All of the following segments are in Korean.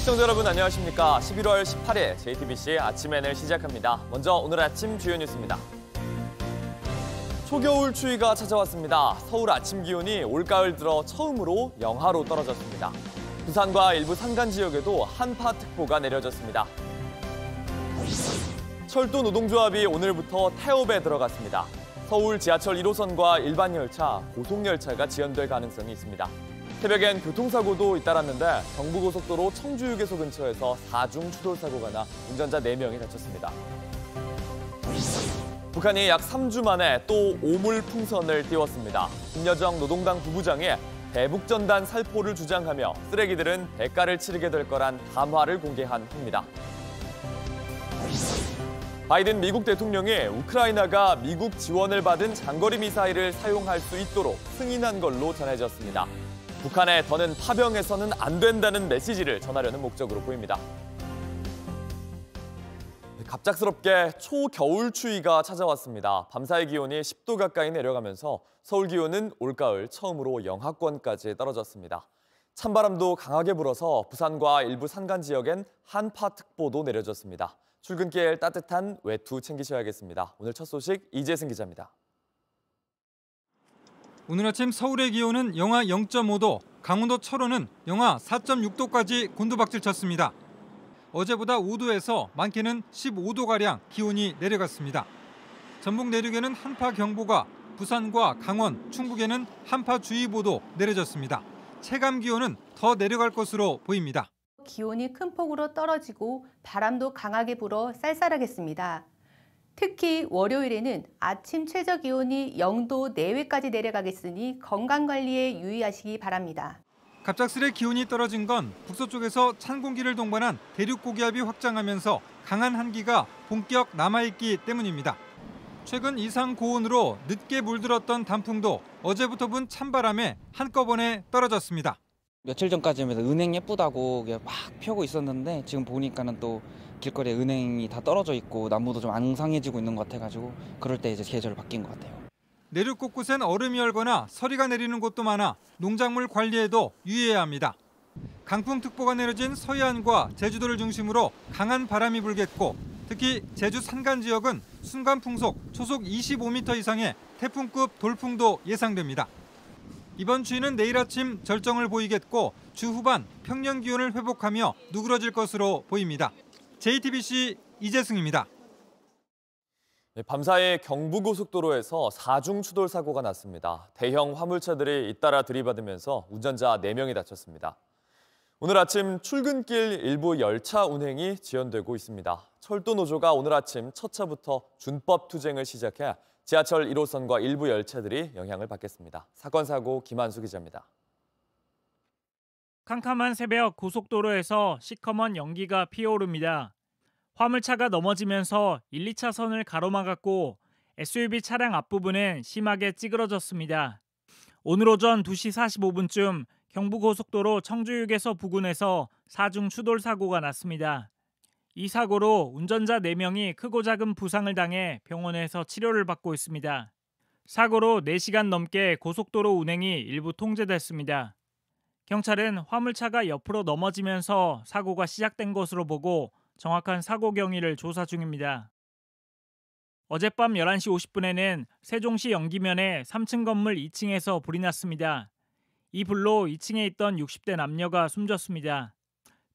시청자 여러분 안녕하십니까. 11월 18일 JTBC 아침엔을 시작합니다. 먼저 오늘 아침 주요 뉴스입니다. 초겨울 추위가 찾아왔습니다. 서울 아침 기온이 올가을 들어 처음으로 영하로 떨어졌습니다. 부산과 일부 산간 지역에도 한파특보가 내려졌습니다. 철도 노동조합이 오늘부터 태업에 들어갔습니다. 서울 지하철 1호선과 일반 열차, 고속열차가 지연될 가능성이 있습니다. 새벽엔 교통사고도 잇따랐는데 경부고속도로 청주휴게소 근처에서 4중 추돌사고가 나 운전자 4명이 다쳤습니다. 북한이 약 3주 만에 또 오물풍선을 띄웠습니다. 김여정 노동당 부부장이 대북전단 살포를 주장하며 쓰레기들은 대가를 치르게 될 거란 담화를 공개한 후입니다. 바이든 미국 대통령이 우크라이나가 미국 지원을 받은 장거리 미사일을 사용할 수 있도록 승인한 걸로 전해졌습니다. 북한에 더는 파병해서는 안 된다는 메시지를 전하려는 목적으로 보입니다. 갑작스럽게 초겨울 추위가 찾아왔습니다. 밤사이 기온이 10도 가까이 내려가면서 서울 기온은 올가을 처음으로 영하권까지 떨어졌습니다. 찬바람도 강하게 불어서 부산과 일부 산간 지역엔 한파특보도 내려졌습니다. 출근길 따뜻한 외투 챙기셔야겠습니다. 오늘 첫 소식 이재승 기자입니다. 오늘 아침 서울의 기온은 영하 0.5도, 강원도 철원은 영하 4.6도까지 곤두박질 쳤습니다. 어제보다 5도에서 많게는 15도가량 기온이 내려갔습니다. 전북 내륙에는 한파경보가, 부산과 강원, 충북에는 한파주의보도 내려졌습니다. 체감 기온은 더 내려갈 것으로 보입니다. 기온이 큰 폭으로 떨어지고 바람도 강하게 불어 쌀쌀하겠습니다. 특히 월요일에는 아침 최저 기온이 0도 내외까지 내려가겠으니 건강관리에 유의하시기 바랍니다. 갑작스레 기온이 떨어진 건 북서쪽에서 찬 공기를 동반한 대륙 고기압이 확장하면서 강한 한기가 본격 남아있기 때문입니다. 최근 이상 고온으로 늦게 물들었던 단풍도 어제부터 분 찬바람에 한꺼번에 떨어졌습니다. 며칠 전까지는 은행 예쁘다고 막 펴고 있었는데 지금 보니까는 또 길거리에 은행이 다 떨어져 있고 나무도 좀 앙상해지고 있는 것 같아가지고 그럴 때 이제 계절이 바뀐 것 같아요. 내륙 곳곳엔 얼음이 얼거나 서리가 내리는 곳도 많아 농작물 관리에도 유의해야 합니다. 강풍특보가 내려진 서해안과 제주도를 중심으로 강한 바람이 불겠고 특히 제주 산간 지역은 순간 풍속 초속 25m 이상의 태풍급 돌풍도 예상됩니다. 이번 추위는 내일 아침 절정을 보이겠고 주 후반 평년 기온을 회복하며 누그러질 것으로 보입니다. JTBC 이재승입니다. 밤사이 경부고속도로에서 4중 추돌 사고가 났습니다. 대형 화물차들이 잇따라 들이받으면서 운전자 4명이 다쳤습니다. 오늘 아침 출근길 일부 열차 운행이 지연되고 있습니다. 철도노조가 오늘 아침 첫 차부터 준법 투쟁을 시작해 지하철 1호선과 일부 열차들이 영향을 받겠습니다. 사건 사고 김한수 기자입니다. 캄캄한 새벽 고속도로에서 시커먼 연기가 피어오릅니다. 화물차가 넘어지면서 1, 2차선을 가로막았고 SUV 차량 앞부분은 심하게 찌그러졌습니다. 오늘 오전 2시 45분쯤 경부고속도로 청주휴게소 부근에서 4중 추돌 사고가 났습니다. 이 사고로 운전자 4명이 크고 작은 부상을 당해 병원에서 치료를 받고 있습니다. 사고로 4시간 넘게 고속도로 운행이 일부 통제됐습니다. 경찰은 화물차가 옆으로 넘어지면서 사고가 시작된 것으로 보고 정확한 사고 경위를 조사 중입니다. 어젯밤 11시 50분에는 세종시 영기면의 3층 건물 2층에서 불이 났습니다. 이 불로 2층에 있던 60대 남녀가 숨졌습니다.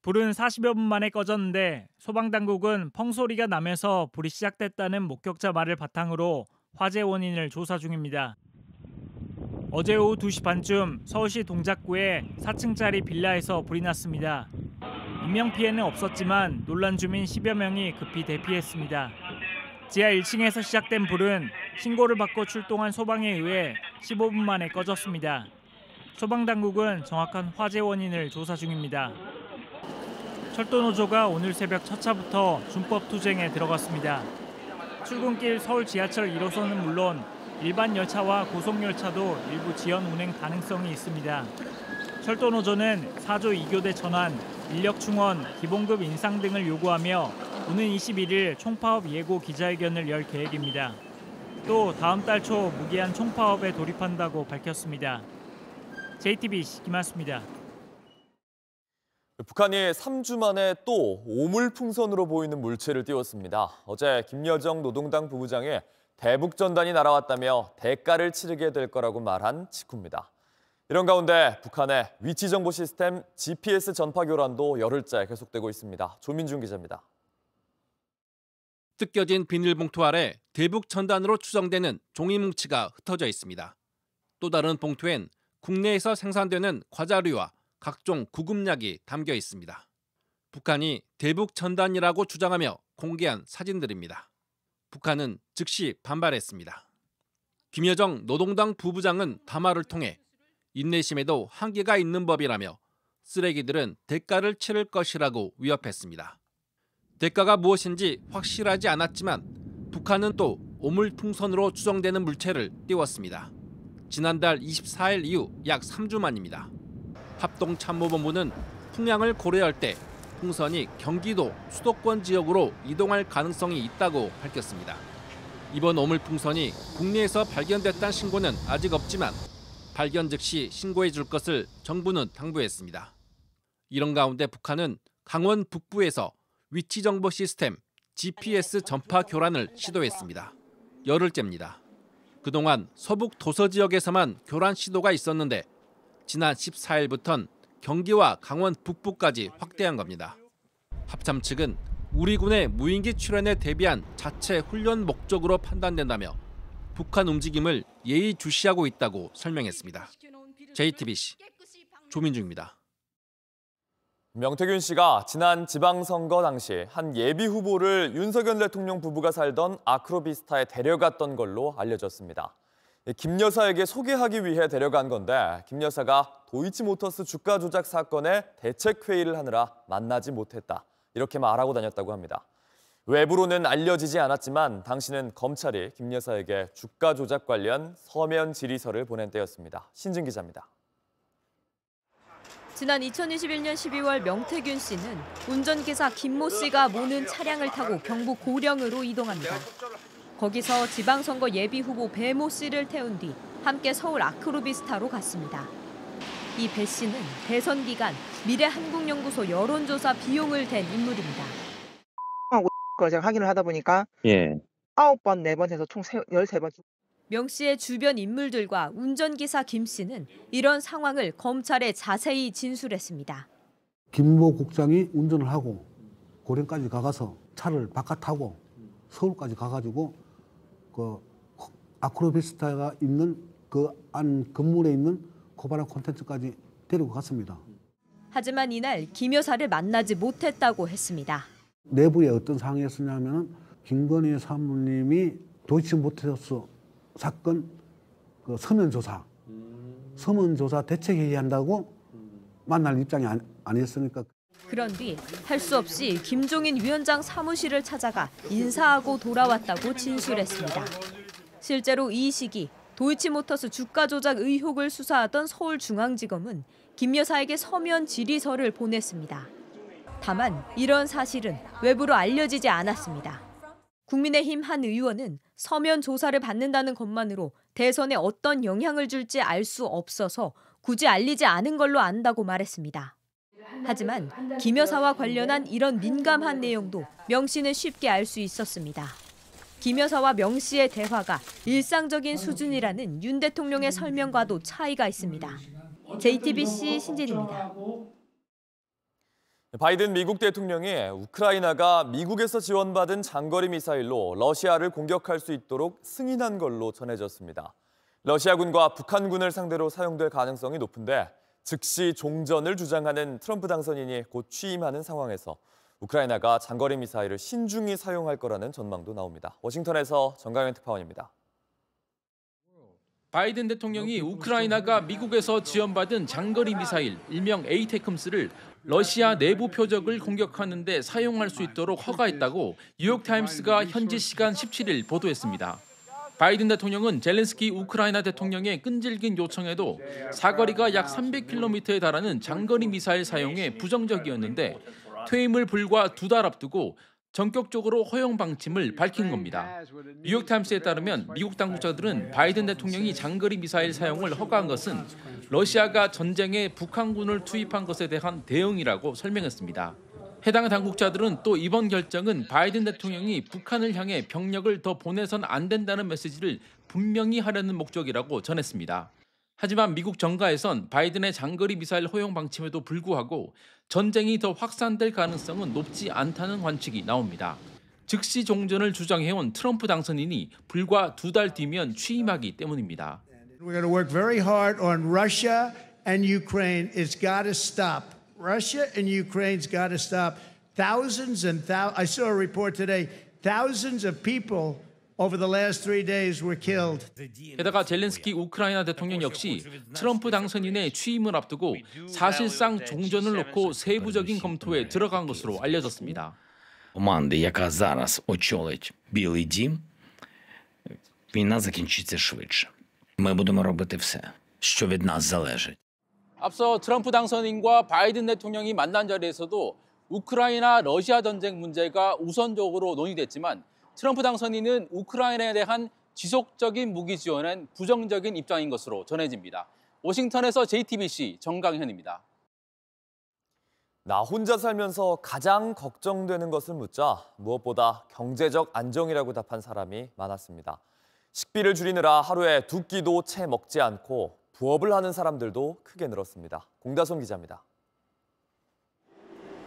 불은 40여 분 만에 꺼졌는데 소방당국은 펑소리가 나면서 불이 시작됐다는 목격자 말을 바탕으로 화재 원인을 조사 중입니다. 어제 오후 2시 반쯤 서울시 동작구의 4층짜리 빌라에서 불이 났습니다. 인명피해는 없었지만 놀란 주민 10여 명이 급히 대피했습니다. 지하 1층에서 시작된 불은 신고를 받고 출동한 소방에 의해 15분 만에 꺼졌습니다. 소방당국은 정확한 화재 원인을 조사 중입니다. 철도노조가 오늘 새벽 첫 차부터 준법 투쟁에 들어갔습니다. 출근길 서울 지하철 1호선은 물론 일반 열차와 고속열차도 일부 지연 운행 가능성이 있습니다. 철도노조는 4조 2교대 전환, 인력 충원, 기본급 인상 등을 요구하며 오는 21일 총파업 예고 기자회견을 열 계획입니다. 또 다음 달 초 무기한 총파업에 돌입한다고 밝혔습니다. JTBC 김한수입니다. 북한이 3주 만에 또 오물풍선으로 보이는 물체를 띄웠습니다. 어제 김여정 노동당 부부장이 대북전단이 날아왔다며 대가를 치르게 될 거라고 말한 직후입니다. 이런 가운데 북한의 위치정보 시스템 GPS 전파 교란도 열흘째 계속되고 있습니다. 조민준 기자입니다. 뜯겨진 비닐봉투 아래 대북 전단으로 추정되는 종이 뭉치가 흩어져 있습니다. 또 다른 봉투엔 국내에서 생산되는 과자류와 각종 구급약이 담겨 있습니다. 북한이 대북 전단이라고 주장하며 공개한 사진들입니다. 북한은 즉시 반발했습니다. 김여정 노동당 부부장은 담화를 통해 인내심에도 한계가 있는 법이라며 쓰레기들은 대가를 치를 것이라고 위협했습니다. 대가가 무엇인지 확실하지 않았지만 북한은 또 오물풍선으로 추정되는 물체를 띄웠습니다. 지난달 24일 이후 약 3주 만입니다. 합동참모본부는 풍향을 고려할 때 풍선이 경기도 수도권 지역으로 이동할 가능성이 있다고 밝혔습니다. 이번 오물풍선이 국내에서 발견됐다는 신고는 아직 없지만 발견 즉시 신고해 줄 것을 정부는 당부했습니다. 이런 가운데 북한은 강원 북부에서 위치정보 시스템 GPS 전파 교란을 시도했습니다. 열흘째입니다. 그동안 서북 도서 지역에서만 교란 시도가 있었는데 지난 14일부터는 경기와 강원 북부까지 확대한 겁니다. 합참 측은 우리 군의 무인기 출현에 대비한 자체 훈련 목적으로 판단된다며 북한 움직임을 예의주시하고 있다고 설명했습니다. JTBC 조민주입니다. 명태균 씨가 지난 지방선거 당시 한 예비 후보를 윤석열 대통령 부부가 살던 아크로비스타에 데려갔던 걸로 알려졌습니다. 김 여사에게 소개하기 위해 데려간 건데 김 여사가 도이치모터스 주가 조작 사건의 대책회의를 하느라 만나지 못했다. 이렇게 말하고 다녔다고 합니다. 외부로는 알려지지 않았지만 당시는 검찰이 김 여사에게 주가 조작 관련 서면 질의서를 보낸 때였습니다. 신진 기자입니다. 지난 2021년 12월 명태균 씨는 운전기사 김모 씨가 모는 차량을 타고 경북 고령으로 이동합니다. 거기서 지방선거 예비후보 배모 씨를 태운 뒤 함께 서울 아크로비스타로 갔습니다. 이 배 씨는 대선 기간 미래한국연구소 여론조사 비용을 댄 인물입니다. 그걸 제가 확인을 하다 보니까 9번, 4번 해서 총 13번. 명 씨의 주변 인물들과 운전기사 김 씨는 이런 상황을 검찰에 자세히 진술했습니다. 김모 국장이 운전을 하고 고령까지 가서 차를 바깥 타고 서울까지 가가지고 그 아크로비스타가 있는 그 안 건물에 있는 코바나 콘텐츠까지 데리고 갔습니다. 하지만 이날 김 여사를 만나지 못했다고 했습니다. 내부에 어떤 상황이었냐면은 김건희 사모님이 도이치모터스 사건 그 서면 조사 대책회의 한다고 만날 입장이 아니었으니까. 그런 뒤 할 수 없이 김종인 위원장 사무실을 찾아가 인사하고 돌아왔다고 진술했습니다. 실제로 이 시기 도이치모터스 주가 조작 의혹을 수사하던 서울중앙지검은 김 여사에게 서면 질의서를 보냈습니다. 다만 이런 사실은 외부로 알려지지 않았습니다. 국민의힘 한 의원은 서면 조사를 받는다는 것만으로 대선에 어떤 영향을 줄지 알 수 없어서 굳이 알리지 않은 걸로 안다고 말했습니다. 하지만 김 여사와 관련한 이런 민감한 내용도 명 씨는 쉽게 알 수 있었습니다. 김 여사와 명 씨의 대화가 일상적인 수준이라는 윤 대통령의 설명과도 차이가 있습니다. JTBC 신진입니다. 바이든 미국 대통령이 우크라이나가 미국에서 지원받은 장거리 미사일로 러시아를 공격할 수 있도록 승인한 걸로 전해졌습니다. 러시아군과 북한군을 상대로 사용될 가능성이 높은데 즉시 종전을 주장하는 트럼프 당선인이 곧 취임하는 상황에서 우크라이나가 장거리 미사일을 신중히 사용할 거라는 전망도 나옵니다. 워싱턴에서 정강현 특파원입니다. 바이든 대통령이 우크라이나가 미국에서 지원받은 장거리 미사일 일명 에이테크스를 러시아 내부 표적을 공격하는 데 사용할 수 있도록 허가했다고 뉴욕타임스가 현지 시간 17일 보도했습니다. 바이든 대통령은 젤렌스키 우크라이나 대통령의 끈질긴 요청에도 사거리가 약 300km에 달하는 장거리 미사일 사용에 부정적이었는데 퇴임을 불과 2달 앞두고 전격적으로 허용 방침을 밝힌 겁니다. 뉴욕타임스에 따르면 미국 당국자들은 바이든 대통령이 장거리 미사일 사용을 허가한 것은 러시아가 전쟁에 북한군을 투입한 것에 대한 대응이라고 설명했습니다. 해당 당국자들은 또 이번 결정은 바이든 대통령이 북한을 향해 병력을 더 보내선 안 된다는 메시지를 분명히 하려는 목적이라고 전했습니다. 하지만 미국 정가에선 바이든의 장거리 미사일 허용 방침에도 불구하고 전쟁이 더 확산될 가능성은 높지 않다는 관측이 나옵니다. 즉시 종전을 주장해온 트럼프 당선인이 불과 2달 뒤면 취임하기 때문입니다. We're going to work very hard on Russia and Ukraine. It's got to stop. Russia and Ukraine's got to stop. Thousands and thousands. I saw a report today. Thousands of people over the last 3 days were killed. 게다가 젤렌스키 우크라이나 대통령 역시 트럼프 당선인의 취임을 앞두고 사실상 종전을 놓고 세부적인 검토에 들어간 것으로 알려졌습니다. Команди, яка зараз очолить Білий дім, війна закінчиться швидше. Ми будемо робити все, що від нас залежить. 앞서 트럼프 당선인과 바이든 대통령이 만난 자리에서도 우크라이나 러시아 전쟁 문제가 우선적으로 논의됐지만 트럼프 당선인은 우크라이나에 대한 지속적인 무기 지원엔 부정적인 입장인 것으로 전해집니다. 워싱턴에서 JTBC 정강현입니다. 나 혼자 살면서 가장 걱정되는 것을 묻자 무엇보다 경제적 안정이라고 답한 사람이 많았습니다. 식비를 줄이느라 하루에 2끼도 채 먹지 않고 부업을 하는 사람들도 크게 늘었습니다. 공다솜 기자입니다.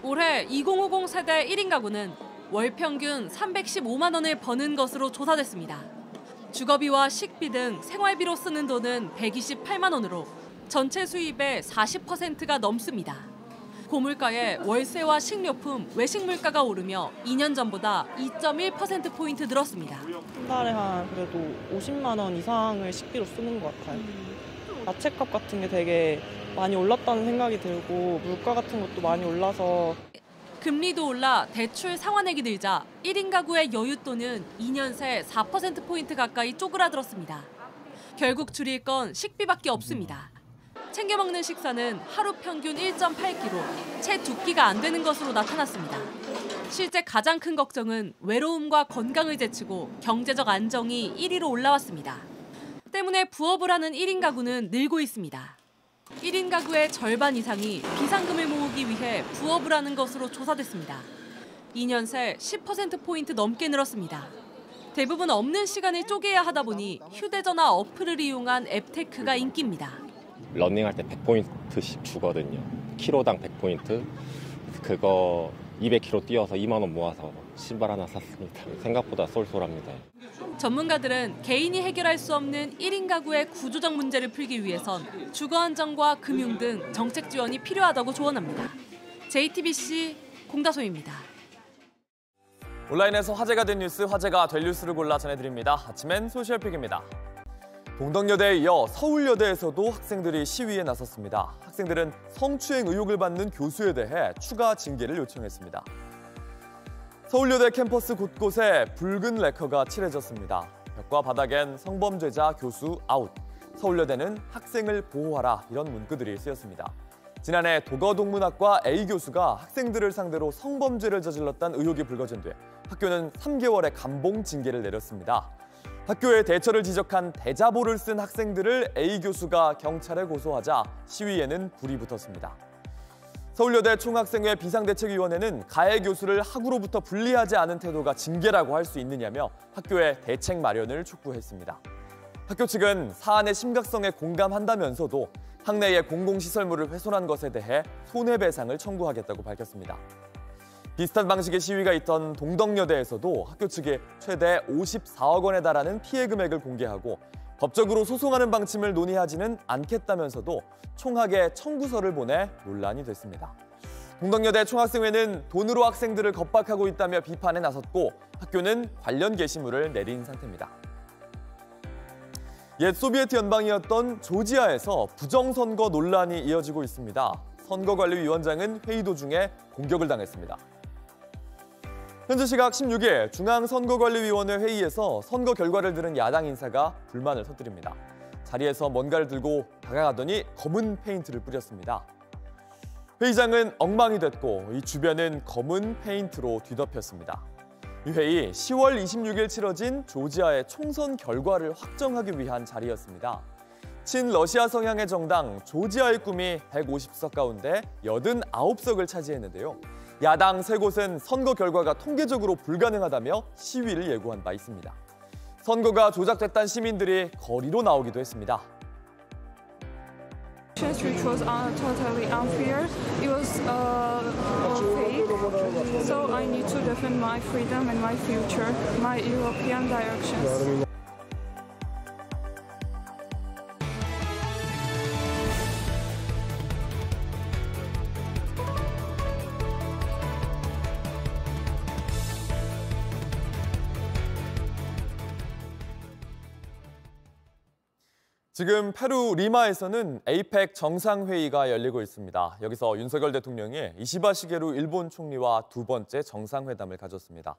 올해 2050 세대 1인 가구는 월 평균 315만 원을 버는 것으로 조사됐습니다. 주거비와 식비 등 생활비로 쓰는 돈은 128만 원으로 전체 수입의 40%가 넘습니다. 고물가에 월세와 식료품, 외식 물가가 오르며 2년 전보다 2.1%포인트 늘었습니다. 한 달에 한 그래도 50만 원 이상을 식비로 쓰는 것 같아요. 야채값 같은 게 되게 많이 올랐다는 생각이 들고 물가 같은 것도 많이 올라서 금리도 올라 대출 상환액이 늘자 1인 가구의 여윳돈은 2년 새 4%포인트 가까이 쪼그라들었습니다. 결국 줄일 건 식비밖에 없습니다. 챙겨 먹는 식사는 하루 평균 1.8kg, 채 2끼가 안 되는 것으로 나타났습니다. 실제 가장 큰 걱정은 외로움과 건강을 제치고 경제적 안정이 1위로 올라왔습니다. 때문에 부업을 하는 1인 가구는 늘고 있습니다. 1인 가구의 절반 이상이 비상금을 모으기 위해 부업을 하는 것으로 조사됐습니다. 2년 새 10%포인트 넘게 늘었습니다. 대부분 없는 시간을 쪼개야 하다 보니 휴대전화 어플을 이용한 앱테크가 인기입니다. 러닝할 때 100포인트씩 주거든요. 키로당 100포인트. 그거 200km 뛰어서 2만 원 모아서 신발 하나 샀습니다. 생각보다 쏠쏠합니다. 전문가들은 개인이 해결할 수 없는 1인 가구의 구조적 문제를 풀기 위해선 주거 안정과 금융 등 정책 지원이 필요하다고 조언합니다. JTBC 공다솜입니다. 온라인에서 화제가 된 뉴스, 화제가 될 뉴스를 골라 전해드립니다. 아침엔 소셜픽입니다. 동덕여대에 이어 서울여대에서도 학생들이 시위에 나섰습니다. 학생들은 성추행 의혹을 받는 교수에 대해 추가 징계를 요청했습니다. 서울여대 캠퍼스 곳곳에 붉은 레커가 칠해졌습니다. 벽과 바닥엔 성범죄자 교수 아웃, 서울여대는 학생을 보호하라 이런 문구들이 쓰였습니다. 지난해 도거동문학과 A 교수가 학생들을 상대로 성범죄를 저질렀다는 의혹이 불거진 뒤 학교는 3개월의 감봉 징계를 내렸습니다. 학교의 대처를 지적한 대자보를 쓴 학생들을 A 교수가 경찰에 고소하자 시위에는 불이 붙었습니다. 서울여대 총학생회 비상대책위원회는 가해 교수를 학우로부터 분리하지 않은 태도가 징계라고 할 수 있느냐며 학교의 대책 마련을 촉구했습니다. 학교 측은 사안의 심각성에 공감한다면서도 학내의 공공시설물을 훼손한 것에 대해 손해배상을 청구하겠다고 밝혔습니다. 비슷한 방식의 시위가 있던 동덕여대에서도 학교 측이 최대 54억 원에 달하는 피해 금액을 공개하고 법적으로 소송하는 방침을 논의하지는 않겠다면서도 총학에 청구서를 보내 논란이 됐습니다. 동덕여대 총학생회는 돈으로 학생들을 겁박하고 있다며 비판에 나섰고 학교는 관련 게시물을 내린 상태입니다. 옛 소비에트 연방이었던 조지아에서 부정선거 논란이 이어지고 있습니다. 선거관리위원장은 회의 도중에 공격을 당했습니다. 현재 시각 16일 중앙선거관리위원회 회의에서 선거 결과를 들은 야당 인사가 불만을 터뜨립니다. 자리에서 뭔가를 들고 다가가더니 검은 페인트를 뿌렸습니다. 회의장은 엉망이 됐고 이 주변은 검은 페인트로 뒤덮였습니다. 이 회의 10월 26일 치러진 조지아의 총선 결과를 확정하기 위한 자리였습니다. 친러시아 성향의 정당 조지아의 꿈이 150석 가운데 89석을 차지했는데요. 야당 3곳은 선거 결과가 통계적으로 불가능하다며 시위를 예고한 바 있습니다. 선거가 조작됐다는 시민들이 거리로 나오기도 했습니다. Which was totally unfair. It was fake. So I need to defend my freedom and my future, my European directions. 지금 페루 리마에서는 에이펙 정상회의가 열리고 있습니다. 여기서 윤석열 대통령이 이시바 시게루 일본 총리와 두 번째 정상회담을 가졌습니다.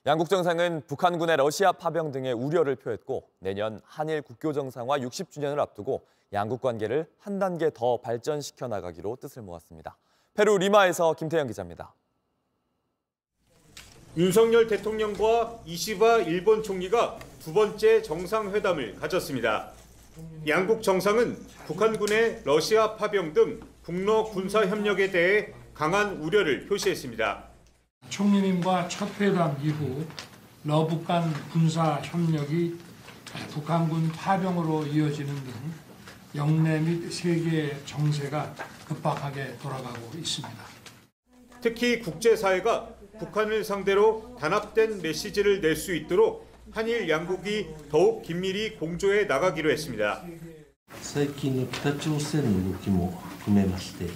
양국 정상은 북한군의 러시아 파병 등의 우려를 표했고 내년 한일 국교 정상화 60주년을 앞두고 양국 관계를 한 단계 더 발전시켜 나가기로 뜻을 모았습니다. 페루 리마에서 김태형 기자입니다. 윤석열 대통령과 이시바 일본 총리가 두 번째 정상회담을 가졌습니다. 양국 정상은 북한군의 러시아 파병 등 북러 군사 협력에 대해 강한 우려를 표시했습니다. 총리님과 첫 회담 이후 러북한 군사 협력이 북한군 파병으로 이어지는 등 영내 및 세계 정세가 급박하게 돌아가고 있습니다. 특히 국제사회가 북한을 상대로 단합된 메시지를 낼 수 있도록 한일 양국이 더욱 긴밀히 공조해 나가기로 했습니다. 最近の北朝鮮の動きも含めまして、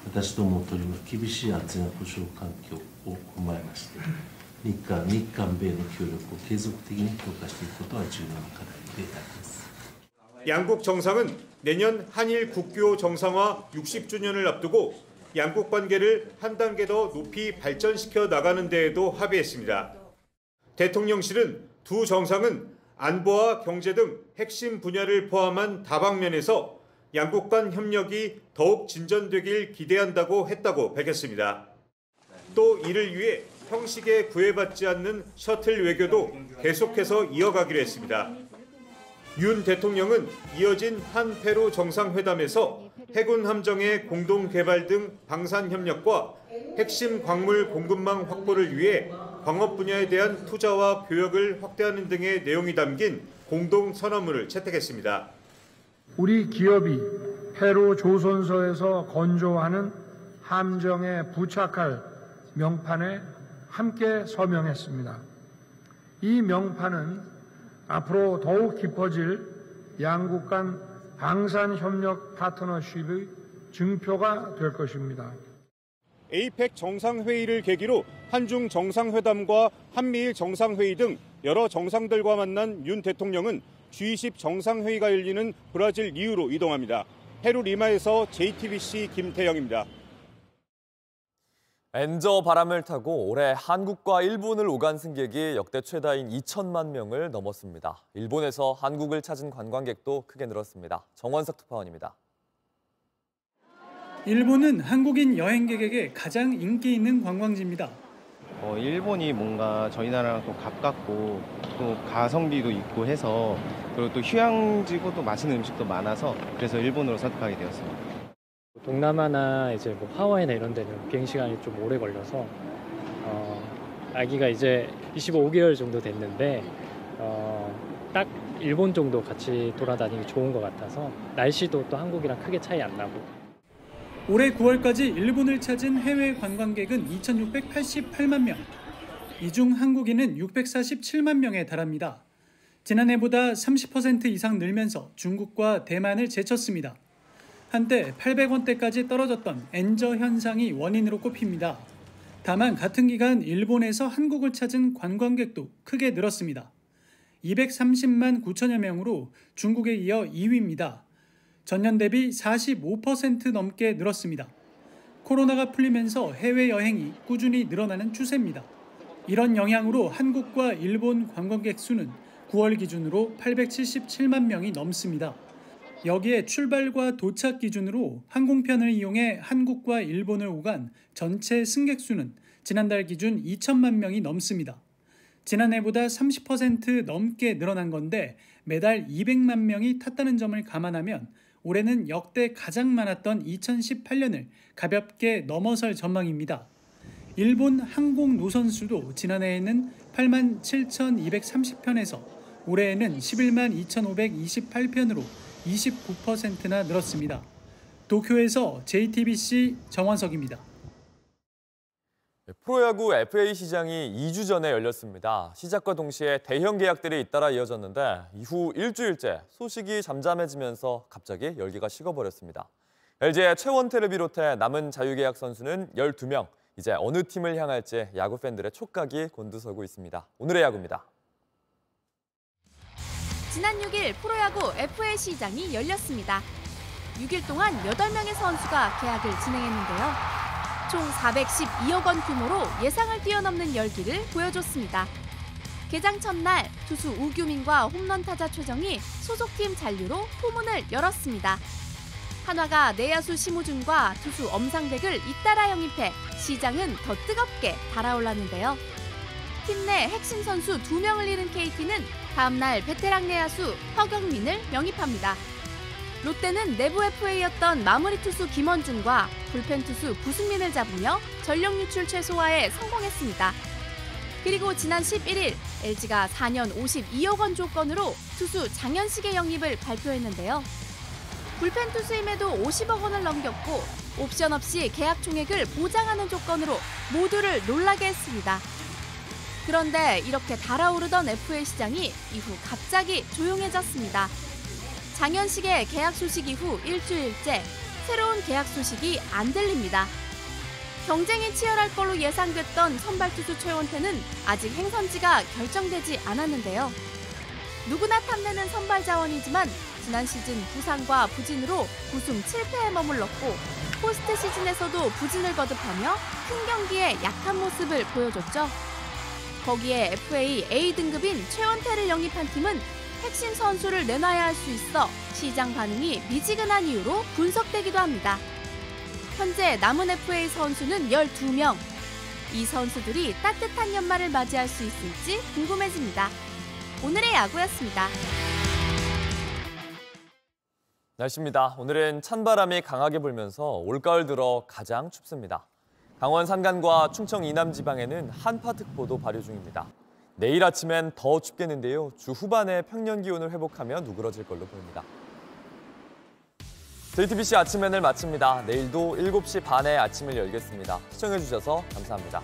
私どもを取り巻く厳しい安全保障環境を踏まえまして、日韓米の協力を継続的に強化していくことは重要な課題であります。 양국 정상은 내년 한일 국교 정상화 60주년을 앞두고 양국 관계를 한 단계 더 높이 발전시켜 나가는 데에도 합의했습니다. 대통령실은 두 정상은 안보와 경제 등 핵심 분야를 포함한 다방면에서 양국 간 협력이 더욱 진전되길 기대한다고 했다고 밝혔습니다. 또 이를 위해 형식에 구애받지 않는 셔틀 외교도 계속해서 이어가기로 했습니다. 윤 대통령은 이어진 한페루 정상회담에서 해군 함정의 공동 개발 등 방산 협력과 핵심 광물 공급망 확보를 위해 광업 분야에 대한 투자와 교역을 확대하는 등의 내용이 담긴 공동 선언문을 채택했습니다. 우리 기업이 페루 조선소에서 건조하는 함정에 부착할 명판에 함께 서명했습니다. 이 명판은 앞으로 더욱 깊어질 양국 간 방산협력 파트너십의 증표가 될 것입니다. 에이펙 정상회의를 계기로 한중 정상회담과 한미일 정상회의 등 여러 정상들과 만난 윤 대통령은 G20 정상회의가 열리는 브라질 리우로 이동합니다. 페루 리마에서 JTBC 김태영입니다. 엔저 바람을 타고 올해 한국과 일본을 오간 승객이 역대 최다인 2천만 명을 넘었습니다. 일본에서 한국을 찾은 관광객도 크게 늘었습니다. 정원석 특파원입니다. 일본은 한국인 여행객에게 가장 인기 있는 관광지입니다. 일본이 뭔가 저희 나라랑 또 가깝고 또 가성비도 있고 해서 그리고 또 휴양지고 또 맛있는 음식도 많아서 그래서 일본으로 선택하게 되었습니다. 동남아나 이제 뭐 하와이나 이런 데는 비행 시간이 좀 오래 걸려서 아기가 이제 25개월 정도 됐는데 딱 일본 정도 같이 돌아다니기 좋은 것 같아서 날씨도 또 한국이랑 크게 차이 안 나고. 올해 9월까지 일본을 찾은 해외 관광객은 2,688만 명. 이 중 한국인은 647만 명에 달합니다. 지난해보다 30% 이상 늘면서 중국과 대만을 제쳤습니다. 한때 800원대까지 떨어졌던 엔저 현상이 원인으로 꼽힙니다. 다만 같은 기간 일본에서 한국을 찾은 관광객도 크게 늘었습니다. 230만 9천여 명으로 중국에 이어 2위입니다. 전년 대비 45% 넘게 늘었습니다. 코로나가 풀리면서 해외여행이 꾸준히 늘어나는 추세입니다. 이런 영향으로 한국과 일본 관광객 수는 9월 기준으로 877만 명이 넘습니다. 여기에 출발과 도착 기준으로 항공편을 이용해 한국과 일본을 오간 전체 승객 수는 지난달 기준 2천만 명이 넘습니다. 지난해보다 30% 넘게 늘어난 건데 매달 200만 명이 탔다는 점을 감안하면 올해는 역대 가장 많았던 2018년을 가볍게 넘어설 전망입니다. 일본 항공 노선 수도 지난해에는 8만 7,230편에서 올해에는 11만 2,528편으로 29%나 늘었습니다. 도쿄에서 JTBC 정원석입니다. 프로야구 FA 시장이 2주 전에 열렸습니다. 시작과 동시에 대형 계약들이 잇따라 이어졌는데 이후 일주일째 소식이 잠잠해지면서 갑자기 열기가 식어버렸습니다. LG의 최원태를 비롯해 남은 자유계약 선수는 12명. 이제 어느 팀을 향할지 야구 팬들의 촉각이 곤두서고 있습니다. 오늘의 야구입니다. 지난 6일 프로야구 FA 시장이 열렸습니다. 6일 동안 8명의 선수가 계약을 진행했는데요. 총 412억 원 규모로 예상을 뛰어넘는 열기를 보여줬습니다. 개장 첫날 투수 우규민과 홈런 타자 최정이 소속팀 잔류로 포문을 열었습니다. 한화가 내야수 심우준과 투수 엄상백을 잇따라 영입해 시장은 더 뜨겁게 달아올랐는데요. 팀 내 핵심 선수 2명을 잃은 KT는 다음 날 베테랑 내야수 허경민을 영입합니다. 롯데는 내부 FA였던 마무리 투수 김원중과 불펜 투수 구승민을 잡으며 전력 유출 최소화에 성공했습니다. 그리고 지난 11일 LG가 4년 52억 원 조건으로 투수 장현식의 영입을 발표했는데요. 불펜 투수임에도 50억 원을 넘겼고 옵션 없이 계약 총액을 보장하는 조건으로 모두를 놀라게 했습니다. 그런데 이렇게 달아오르던 FA 시장이 이후 갑자기 조용해졌습니다. 장현식의 계약 소식 이후 일주일째 새로운 계약 소식이 안 들립니다. 경쟁이 치열할 걸로 예상됐던 선발 투수 최원태는 아직 행선지가 결정되지 않았는데요. 누구나 탐내는 선발 자원이지만 지난 시즌 부상과 부진으로 9승 7패에 머물렀고 포스트 시즌에서도 부진을 거듭하며 큰 경기에 약한 모습을 보여줬죠. 거기에 FA A등급인 최원태를 영입한 팀은 핵심 선수를 내놔야 할 수 있어 시장 반응이 미지근한 이유로 분석되기도 합니다. 현재 남은 FA 선수는 12명. 이 선수들이 따뜻한 연말을 맞이할 수 있을지 궁금해집니다. 오늘의 야구였습니다. 날씨입니다. 오늘은 찬바람이 강하게 불면서 올가을 들어 가장 춥습니다. 강원 산간과 충청 이남 지방에는 한파특보도 발효 중입니다. 내일 아침엔 더 춥겠는데요. 주 후반에 평년 기온을 회복하며 누그러질 걸로 보입니다. JTBC 아침엔을 마칩니다. 내일도 7시 반에 아침을 열겠습니다. 시청해주셔서 감사합니다.